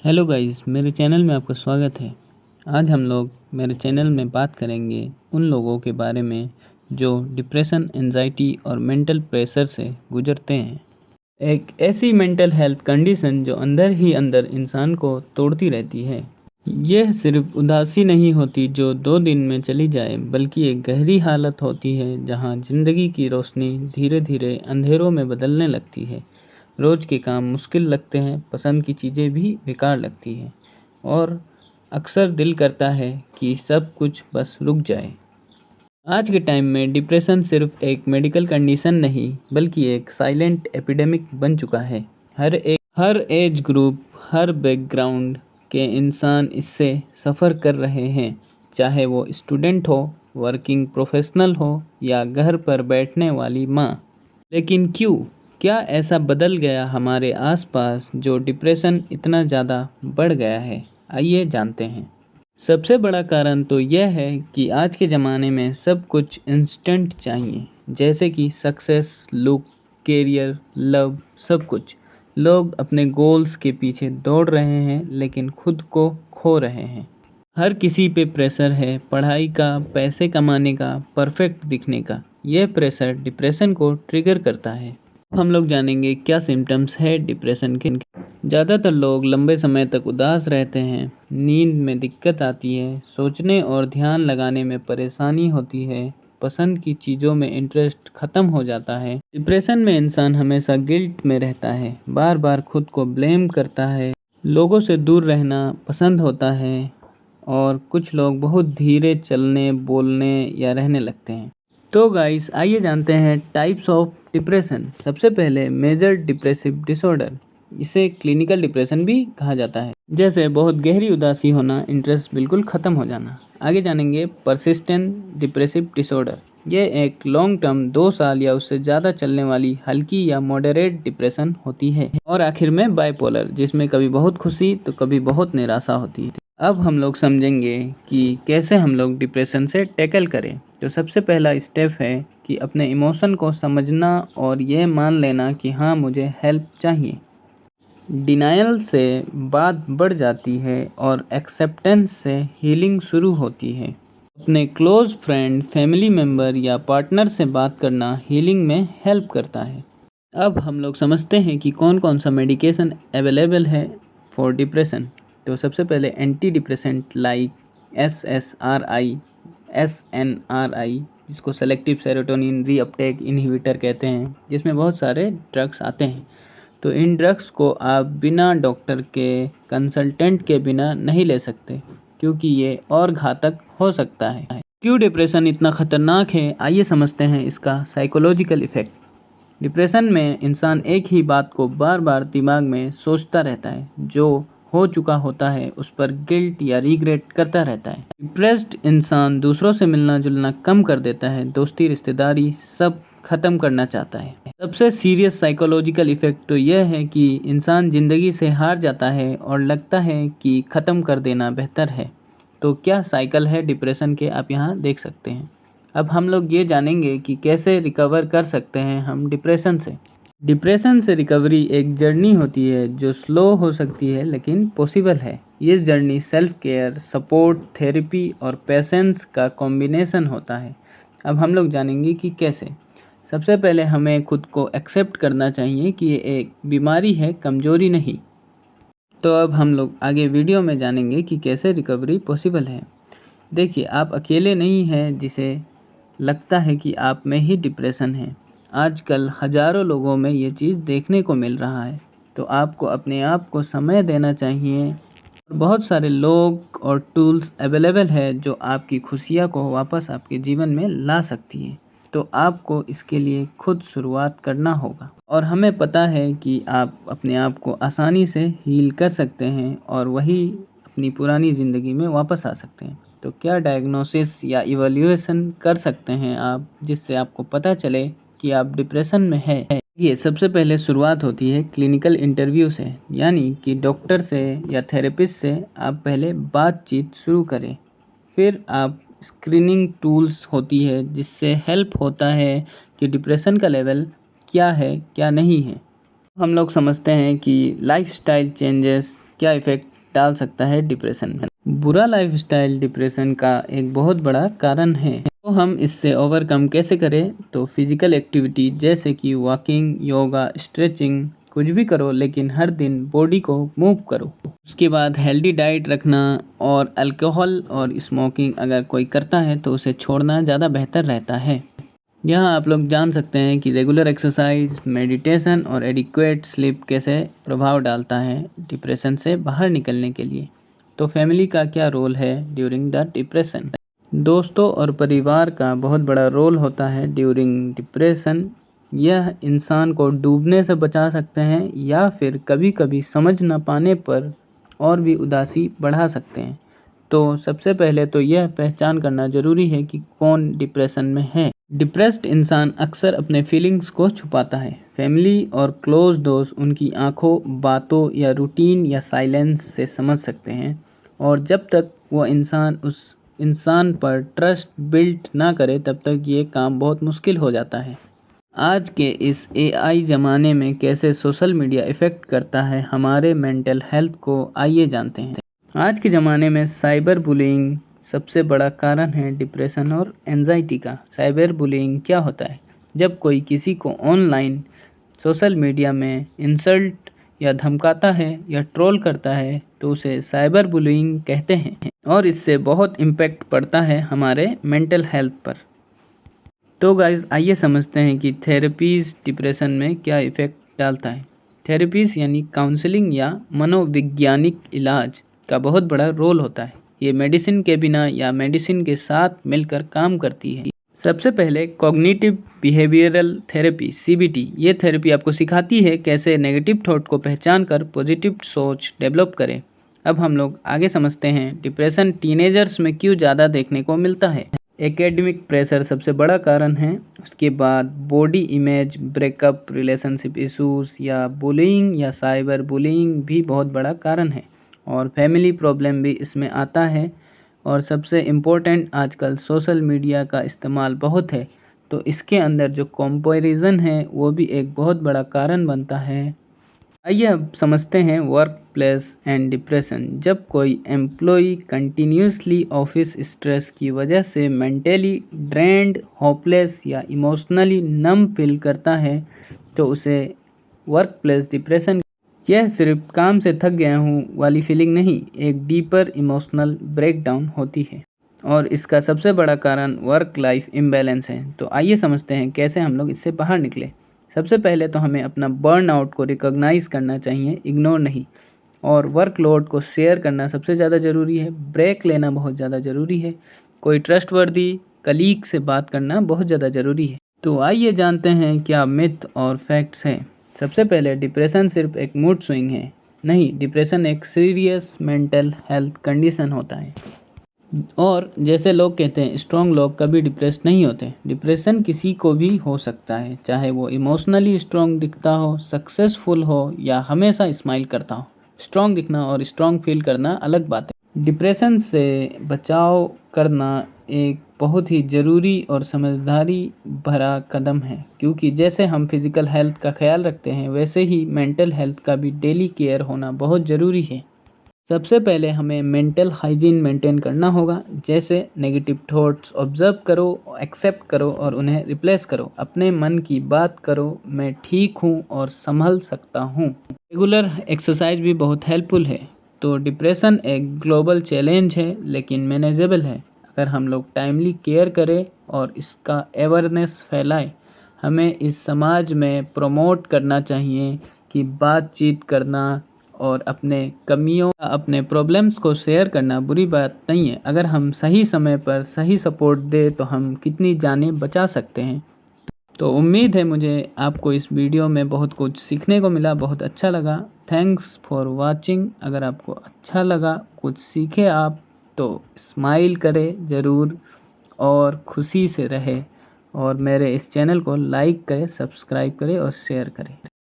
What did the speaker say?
Hello guys, मेरे channel में आपका स्वागत है। आज हम लोग मेरे चैनल में बात करेंगे उन लोगों के बारे में जो डिप्रेशन, एंजाइटी और मेंटल प्रेशर से गुजरते हैं। एक ऐसी मेंटल हेल्थ कंडीशन जो अंदर ही अंदर इंसान को तोड़ती रहती है। यह सिर्फ उदासी नहीं होती जो 2 दिन में चली जाए, बल्कि एक गहरी हालत होती है जहां ज़िंदगी की रोशनी धीरे धीरे अंधेरों में बदलने लगती है। रोज़ के काम मुश्किल लगते हैं, पसंद की चीज़ें भी बेकार लगती हैं और अक्सर दिल करता है कि सब कुछ बस रुक जाए। आज के टाइम में डिप्रेशन सिर्फ एक मेडिकल कंडीशन नहीं, बल्कि एक साइलेंट एपिडेमिक बन चुका है। हर एज ग्रुप, हर बैकग्राउंड के इंसान इससे सफ़र कर रहे हैं, चाहे वो स्टूडेंट हो, वर्किंग प्रोफेशनल हो या घर पर बैठने वाली माँ। लेकिन क्यों? क्या ऐसा बदल गया हमारे आसपास जो डिप्रेशन इतना ज़्यादा बढ़ गया है? आइए जानते हैं। सबसे बड़ा कारण तो यह है कि आज के ज़माने में सब कुछ इंस्टेंट चाहिए, जैसे कि सक्सेस, लुक, करियर, लव, सब कुछ। लोग अपने गोल्स के पीछे दौड़ रहे हैं, लेकिन खुद को खो रहे हैं। हर किसी पे प्रेशर है, पढ़ाई का, पैसे कमाने का, परफेक्ट दिखने का। यह प्रेशर डिप्रेशन को ट्रिगर करता है। हम लोग जानेंगे क्या सिम्टम्स है डिप्रेशन के। ज़्यादातर लोग लंबे समय तक उदास रहते हैं, नींद में दिक्कत आती है, सोचने और ध्यान लगाने में परेशानी होती है, पसंद की चीज़ों में इंटरेस्ट ख़त्म हो जाता है। डिप्रेशन में इंसान हमेशा गिल्ट में रहता है, बार बार खुद को ब्लेम करता है, लोगों से दूर रहना पसंद होता है और कुछ लोग बहुत धीरे चलने, बोलने या रहने लगते हैं। तो गाइस, आइए जानते हैं टाइप्स ऑफ डिप्रेशन। सबसे पहले मेजर डिप्रेसिव डिसऑर्डर, इसे क्लिनिकल डिप्रेशन भी कहा जाता है, जैसे बहुत गहरी उदासी होना, इंटरेस्ट बिल्कुल ख़त्म हो जाना। आगे जानेंगे परसिस्टेंट डिप्रेसिव डिसऑर्डर। यह एक लॉन्ग टर्म 2 साल या उससे ज़्यादा चलने वाली हल्की या मॉडरेट डिप्रेशन होती है। और आखिर में बाइपोलर, जिसमें कभी बहुत खुशी तो कभी बहुत निराशा होती है। अब हम लोग समझेंगे कि कैसे हम लोग डिप्रेशन से टैकल करें। तो सबसे पहला स्टेप है कि अपने इमोशन को समझना और ये मान लेना कि हाँ, मुझे हेल्प चाहिए। डिनायल से बात बढ़ जाती है और एक्सेप्टेंस से हीलिंग शुरू होती है। अपने क्लोज फ्रेंड, फैमिली मेम्बर या पार्टनर से बात करना हीलिंग में हेल्प करता है। अब हम लोग समझते हैं कि कौन कौन सा मेडिकेशन अवेलेबल है फॉर डिप्रेशन। तो सबसे पहले anti depressant like SSRI, SNRI, जिसको सेलेक्टिव सेरोटोनिन रीअपटेक इनहिबिटर कहते हैं, जिसमें बहुत सारे ड्रग्स आते हैं। तो इन ड्रग्स को आप बिना डॉक्टर के कंसल्टेंट के बिना नहीं ले सकते, क्योंकि ये और घातक हो सकता है। क्यों डिप्रेशन इतना ख़तरनाक है, आइए समझते हैं इसका साइकोलॉजिकल इफ़ेक्ट। डिप्रेशन में इंसान एक ही बात को बार बार दिमाग में सोचता रहता है, जो हो चुका होता है उस पर गिल्ट या रिग्रेट करता रहता है। डिप्रेस्ड इंसान दूसरों से मिलना जुलना कम कर देता है, दोस्ती, रिश्तेदारी सब ख़त्म करना चाहता है। सबसे सीरियस साइकोलॉजिकल इफ़ेक्ट तो यह है कि इंसान ज़िंदगी से हार जाता है और लगता है कि ख़त्म कर देना बेहतर है। तो क्या साइकिल है डिप्रेशन के, आप यहाँ देख सकते हैं। अब हम लोग ये जानेंगे कि कैसे रिकवर कर सकते हैं हम डिप्रेशन से। डिप्रेशन से रिकवरी एक जर्नी होती है जो स्लो हो सकती है, लेकिन पॉसिबल है। ये journey self care, support, therapy और पेशेंस का कॉम्बिनेशन होता है। अब हम लोग जानेंगे कि कैसे। सबसे पहले हमें खुद को एक्सेप्ट करना चाहिए कि ये एक बीमारी है, कमज़ोरी नहीं। तो अब हम लोग आगे वीडियो में जानेंगे कि कैसे रिकवरी पॉसिबल है। देखिए, आप अकेले नहीं हैं जिसे लगता है कि आप में ही डिप्रेशन है। आजकल हज़ारों लोगों में ये चीज़ देखने को मिल रहा है। तो आपको अपने आप को समय देना चाहिए। बहुत सारे लोग और टूल्स अवेलेबल है जो आपकी खुशियाँ को वापस आपके जीवन में ला सकती है। तो आपको इसके लिए खुद शुरुआत करना होगा। और हमें पता है कि आप अपने आप को आसानी से हील कर सकते हैं और वही अपनी पुरानी ज़िंदगी में वापस आ सकते हैं। तो क्या डायग्नोसिस या इवैल्यूएशन कर सकते हैं आप, जिससे आपको पता चले कि आप डिप्रेशन में है। ये सबसे पहले शुरुआत होती है क्लिनिकल इंटरव्यू से, यानी कि डॉक्टर से या थेरेपिस्ट से आप पहले बातचीत शुरू करें। फिर आप स्क्रीनिंग टूल्स होती है जिससे हेल्प होता है कि डिप्रेशन का लेवल क्या है क्या नहीं है। हम लोग समझते हैं कि लाइफस्टाइल चेंजेस क्या इफ़ेक्ट डाल सकता है डिप्रेशन में। बुरा लाइफस्टाइल डिप्रेशन का एक बहुत बड़ा कारण है। तो हम इससे ओवरकम कैसे करें? तो फिजिकल एक्टिविटी जैसे कि वॉकिंग, योगा, स्ट्रेचिंग, कुछ भी करो, लेकिन हर दिन बॉडी को मूव करो। उसके बाद हेल्दी डाइट रखना, और अल्कोहल और स्मोकिंग अगर कोई करता है तो उसे छोड़ना ज़्यादा बेहतर रहता है। यहाँ आप लोग जान सकते हैं कि रेगुलर एक्सरसाइज, मेडिटेशन और एडिक्वेट स्लीप कैसे प्रभाव डालता है डिप्रेशन से बाहर निकलने के लिए। तो फैमिली का क्या रोल है ड्यूरिंग द डिप्रेशन? दोस्तों और परिवार का बहुत बड़ा रोल होता है ड्यूरिंग डिप्रेशन। यह इंसान को डूबने से बचा सकते हैं या फिर कभी कभी समझ न पाने पर और भी उदासी बढ़ा सकते हैं। तो सबसे पहले तो यह पहचान करना ज़रूरी है कि कौन डिप्रेशन में है। डिप्रेस्ड इंसान अक्सर अपने फीलिंग्स को छुपाता है। फैमिली और क्लोज दोस्त उनकी आंखों, बातों या रूटीन या साइलेंस से समझ सकते हैं, और जब तक वो इंसान उस इंसान पर ट्रस्ट बिल्ड ना करे तब तक ये काम बहुत मुश्किल हो जाता है। आज के इस AI ज़माने में कैसे सोशल मीडिया इफ़ेक्ट करता है हमारे मेंटल हेल्थ को, आइए जानते हैं। आज के ज़माने में साइबर बुलिंग सबसे बड़ा कारण है डिप्रेशन और एंजाइटी का। साइबर बुलिंग क्या होता है? जब कोई किसी को ऑनलाइन सोशल मीडिया में इंसल्ट या धमकाता है या ट्रोल करता है तो उसे साइबर बुलिंग कहते हैं, और इससे बहुत इम्पैक्ट पड़ता है हमारे मेंटल हेल्थ पर। तो गाइस, आइए समझते हैं कि थेरेपीज़ डिप्रेशन में क्या इफ़ेक्ट डालता है। थेरेपीज़ यानी काउंसलिंग या मनोवैज्ञानिक इलाज का बहुत बड़ा रोल होता है। ये मेडिसिन के बिना या मेडिसिन के साथ मिलकर काम करती है। सबसे पहले कॉग्निटिव बिहेवियरल थेरेपी CBT। ये थेरेपी आपको सिखाती है कैसे नेगेटिव थॉट को पहचान कर पॉजिटिव सोच डेवलप करें। अब हम लोग आगे समझते हैं डिप्रेशन टीनेजर्स में क्यों ज़्यादा देखने को मिलता है। एकेडमिक प्रेशर सबसे बड़ा कारण है। उसके बाद body image, breakup, relationship issues या बुलिंग या साइबर बुलिंग भी बहुत बड़ा कारण है, और फैमिली प्रॉब्लम भी इसमें आता है। और सबसे इम्पोर्टेंट, आजकल सोशल मीडिया का इस्तेमाल बहुत है, तो इसके अंदर जो कंपैरिजन है वो भी एक बहुत बड़ा कारण बनता है। आइए अब समझते हैं वर्क प्लेस एंड डिप्रेशन। जब कोई एम्प्लॉई कंटिन्यूसली ऑफिस स्ट्रेस की वजह से मेंटली ड्रेन्ड, होपलेस या इमोशनली नम फील करता है तो उसे वर्क प्लेस डिप्रेशन। यह सिर्फ काम से थक गया हूँ वाली फीलिंग नहीं, एक डीपर इमोशनल ब्रेकडाउन होती है, और इसका सबसे बड़ा कारण वर्क लाइफ इम्बैलेंस है। तो आइए समझते हैं कैसे हम लोग इससे बाहर निकले। सबसे पहले तो हमें अपना बर्नआउट को रिकॉग्नाइज़ करना चाहिए, इग्नोर नहीं। और वर्कलोड को शेयर करना सबसे ज़्यादा ज़रूरी है। ब्रेक लेना बहुत ज़्यादा ज़रूरी है। कोई ट्रस्टवर्दी कलीग से बात करना बहुत ज़्यादा ज़रूरी है। तो आइए जानते हैं क्या मिथ और फैक्ट्स हैं। सबसे पहले, डिप्रेशन सिर्फ एक मूड स्विंग है। नहीं, डिप्रेशन एक सीरियस मेंटल हेल्थ कंडीशन होता है। और जैसे लोग कहते हैं स्ट्रॉन्ग लोग कभी डिप्रेस नहीं होते। डिप्रेशन किसी को भी हो सकता है, चाहे वो इमोशनली स्ट्रॉन्ग दिखता हो, सक्सेसफुल हो या हमेशा स्माइल करता हो। स्ट्रॉन्ग दिखना और स्ट्रॉन्ग फील करना अलग बात है। डिप्रेशन से बचाव करना एक बहुत ही ज़रूरी और समझदारी भरा कदम है, क्योंकि जैसे हम फिज़िकल हेल्थ का ख्याल रखते हैं वैसे ही मेंटल हेल्थ का भी डेली केयर होना बहुत ज़रूरी है। सबसे पहले हमें मेंटल हाइजीन मेंटेन करना होगा, जैसे नेगेटिव थॉट्स ऑब्जर्व करो, एक्सेप्ट करो और उन्हें रिप्लेस करो। अपने मन की बात करो, मैं ठीक हूँ और संभल सकता हूँ। रेगुलर एक्सरसाइज भी बहुत हेल्पफुल है। तो डिप्रेशन एक ग्लोबल चैलेंज है लेकिन मैनेजेबल है अगर हम लोग टाइमली केयर करें और इसका अवेयरनेस फैलाएं। हमें इस समाज में प्रमोट करना चाहिए कि बातचीत करना और अपने कमियों, अपने प्रॉब्लम्स को शेयर करना बुरी बात नहीं है। अगर हम सही समय पर सही सपोर्ट दें तो हम कितनी जानें बचा सकते हैं। तो उम्मीद है मुझे आपको इस वीडियो में बहुत कुछ सीखने को मिला, बहुत अच्छा लगा। Thanks for watching. अगर आपको अच्छा लगा, कुछ सीखे आप, तो स्माइल करें ज़रूर और खुशी से रहे, और मेरे इस चैनल को लाइक करें, सब्सक्राइब करें और शेयर करें।